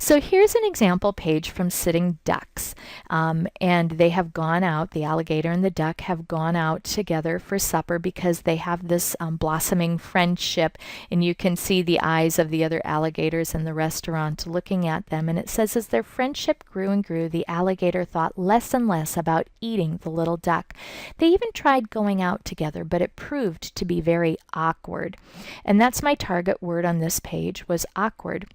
So here's an example page from Sitting Ducks. And they have gone out, the alligator and the duck have gone out together for supper because they have this blossoming friendship. And you can see the eyes of the other alligators in the restaurant looking at them. And it says, as their friendship grew and grew, the alligator thought less and less about eating the little duck. They even tried going out together, but it proved to be very awkward. And that's my target word on this page, was awkward.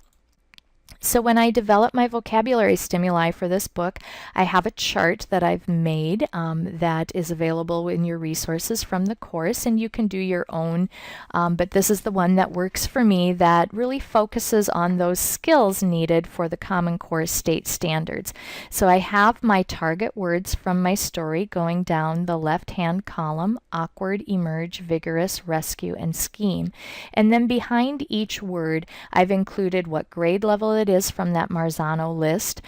So when I develop my vocabulary stimuli for this book, I have a chart that I've made that is available in your resources from the course, and you can do your own, but this is the one that works for me that really focuses on those skills needed for the Common Core state standards. So I have my target words from my story going down the left-hand column: awkward, emerge, vigorous, rescue, and scheme. And then behind each word, I've included what grade level it is from that Marzano list,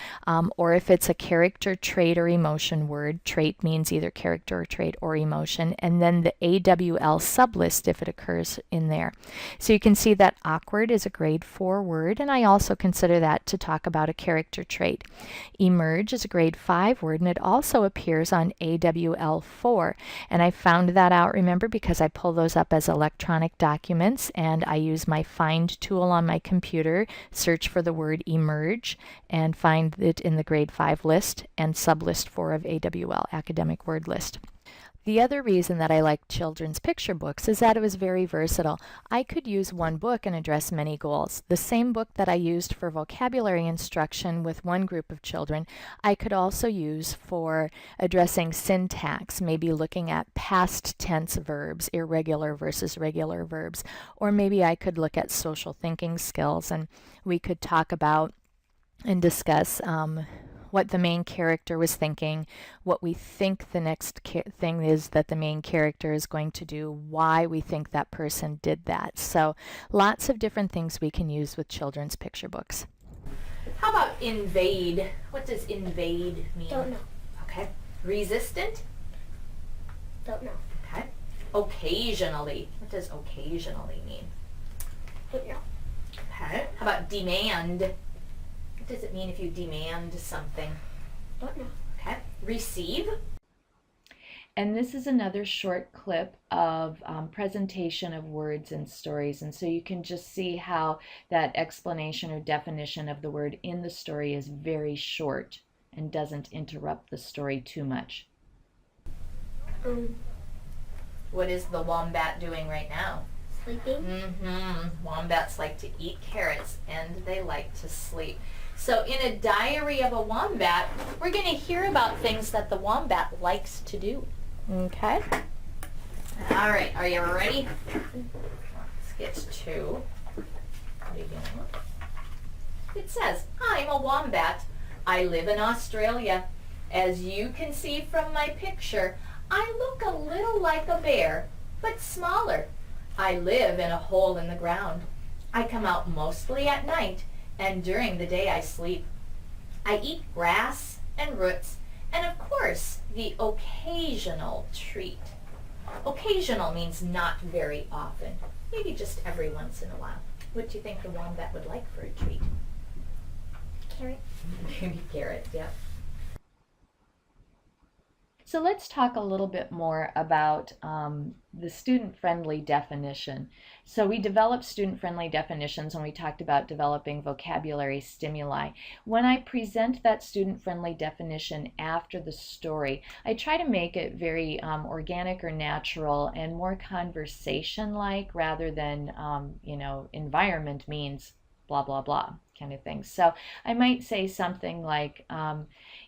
or if it's a character, trait, or emotion word. Trait means either character or trait or emotion, and then the AWL sublist if it occurs in there. So you can see that awkward is a grade 4 word, and I also consider that to talk about a character trait. Emerge is a grade 5 word, and it also appears on AWL 4, and I found that out, remember, because I pull those up as electronic documents, and I use my find tool on my computer, search for the word emerge, and find it in the grade 5 list and sublist 4 of AWL, academic word list. The other reason that I like children's picture books is that it was very versatile. I could use one book and address many goals. The same book that I used for vocabulary instruction with one group of children, I could also use for addressing syntax, maybe looking at past tense verbs, irregular versus regular verbs, or maybe I could look at social thinking skills, and we could talk about and discuss what the main character was thinking, what we think the next thing is that the main character is going to do, why we think that person did that. So lots of different things we can use with children's picture books. How about invade? What does invade mean? Don't know. Okay. Resistant? Don't know. Okay. Occasionally. What does occasionally mean? Don't know. Okay. How about demand? What does it mean if you demand something? Don't know. Okay. Receive. And this is another short clip of presentation of words and stories. And so you can just see how that explanation or definition of the word in the story is very short and doesn't interrupt the story too much. What is the wombat doing right now? Sleeping. Wombats like to eat carrots and they like to sleep. So in a diary of a wombat, we're going to hear about things that the wombat likes to do. Okay? All right, are you ready? Let's get to beginning. It says, I'm a wombat. I live in Australia. As you can see from my picture, I look a little like a bear, but smaller. I live in a hole in the ground. I come out mostly at night, and during the day I sleep. I eat grass and roots, and of course, the occasional treat. Occasional means not very often, maybe just every once in a while. What do you think the wombat would like for a treat? Carrot. Maybe carrot, yeah. So let's talk a little bit more about the student-friendly definition. So we developed student-friendly definitions when we talked about developing vocabulary stimuli. When I present that student-friendly definition after the story, I try to make it very organic or natural and more conversation-like rather than, environment means blah, blah, blah kind of thing. So I might say something like,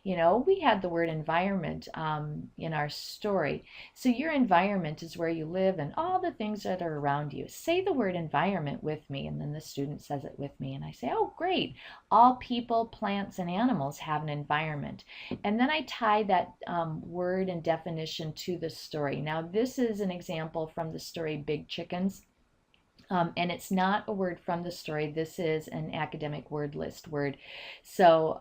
we had the word environment in our story. So your environment is where you live and all the things that are around you. Say the word environment with me, and then the student says it with me, and I say, oh, great. All people, plants, and animals have an environment. And then I tie that word and definition to the story. Now, this is an example from the story Big Chickens. And it's not a word from the story. This is an academic word list word. So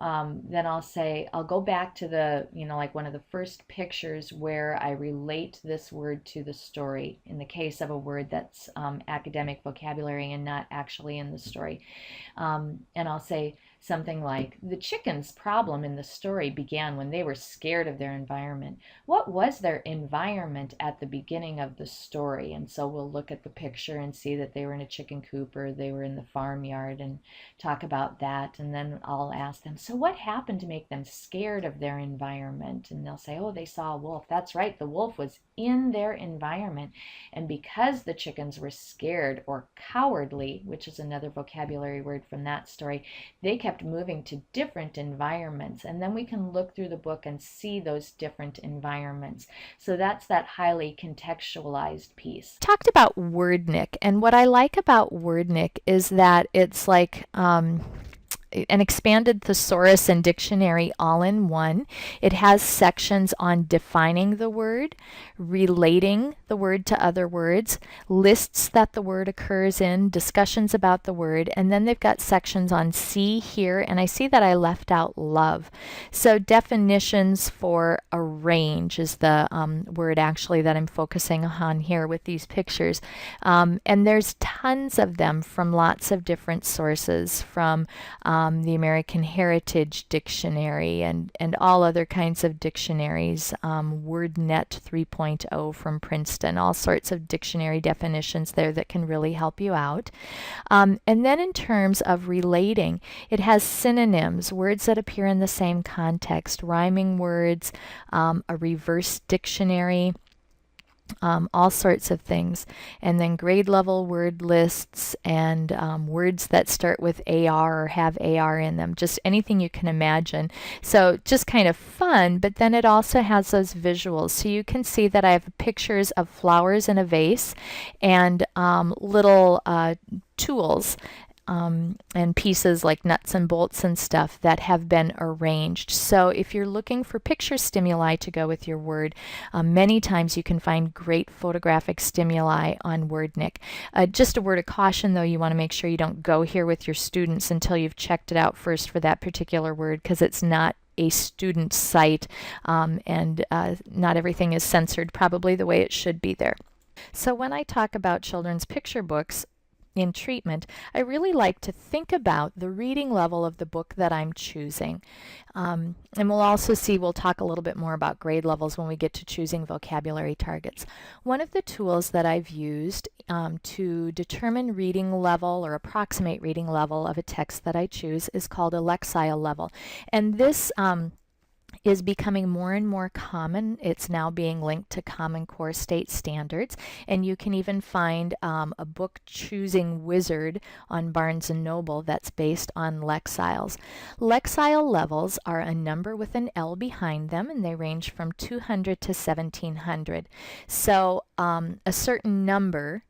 then I'll go back to the, like one of the first pictures where I relate this word to the story in the case of a word that's academic vocabulary and not actually in the story. And I'll say, Something like, the chickens' problem in the story began when they were scared of their environment. What was their environment at the beginning of the story? And so we'll look at the picture and see that they were in a chicken coop or they were in the farmyard and talk about that. And then I'll ask them, so what happened to make them scared of their environment? And they'll say, oh, they saw a wolf. That's right, the wolf was in their environment. And because the chickens were scared or cowardly, which is another vocabulary word from that story, they kept moving to different environments. And then we can look through the book and see those different environments. So that's that highly contextualized piece. Talked about Wordnik, and what I like about Wordnik is that it's like an expanded thesaurus and dictionary all in one. It has sections on defining the word, relating the word to other words, lists that the word occurs in, discussions about the word, and then they've got sections on see, hear, and I see that I left out love. So definitions for arrange is the word actually that I'm focusing on here with these pictures. And there's tons of them from lots of different sources, from the American Heritage Dictionary and all other kinds of dictionaries, WordNet 3.0 from Princeton, all sorts of dictionary definitions there that can really help you out. And then in terms of relating, it has synonyms, words that appear in the same context, rhyming words, a reverse dictionary, all sorts of things. And then grade level word lists and words that start with AR or have AR in them, just anything you can imagine. So just kind of fun, but then it also has those visuals. So you can see that I have pictures of flowers in a vase and little tools and pieces like nuts and bolts and stuff that have been arranged. So if you're looking for picture stimuli to go with your word, many times you can find great photographic stimuli on Wordnik. Just a word of caution though, you want to make sure you don't go here with your students until you've checked it out first for that particular word, because it's not a student site and not everything is censored probably the way it should be there. So when I talk about children's picture books in treatment, I really like to think about the reading level of the book that I'm choosing. And we'll also see, we'll talk a little bit more about grade levels when we get to choosing vocabulary targets. One of the tools that I've used to determine reading level or approximate reading level of a text that I choose is called a lexile level. And this is becoming more and more common. It's now being linked to Common Core state standards, and you can even find a book choosing wizard on Barnes & Noble that's based on lexiles. Lexile levels are a number with an L behind them, and they range from 200 to 1700. So a certain number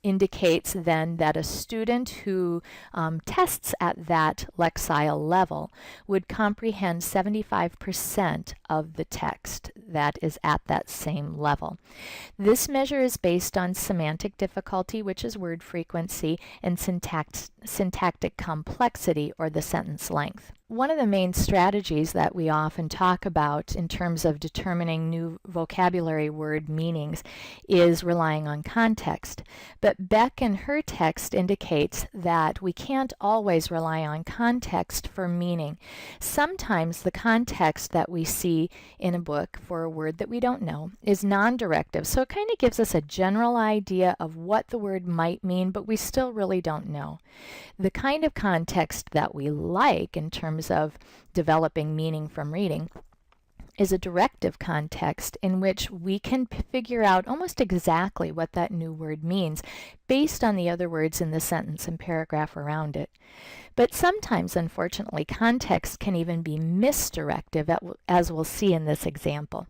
indicates then that a student who tests at that lexile level would comprehend 75% of the text that is at that same level. This measure is based on semantic difficulty, which is word frequency, and syntactic complexity, or the sentence length. One of the main strategies that we often talk about in terms of determining new vocabulary word meanings is relying on context. But Beck in her text indicates that we can't always rely on context for meaning. Sometimes the context that we see in a book for a word that we don't know is non-directive. So it kind of gives us a general idea of what the word might mean, but we still really don't know. The kind of context that we like in terms of developing meaning from reading is a directive context in which we can figure out almost exactly what that new word means based on the other words in the sentence and paragraph around it. But sometimes, unfortunately, context can even be misdirective, as we'll see in this example.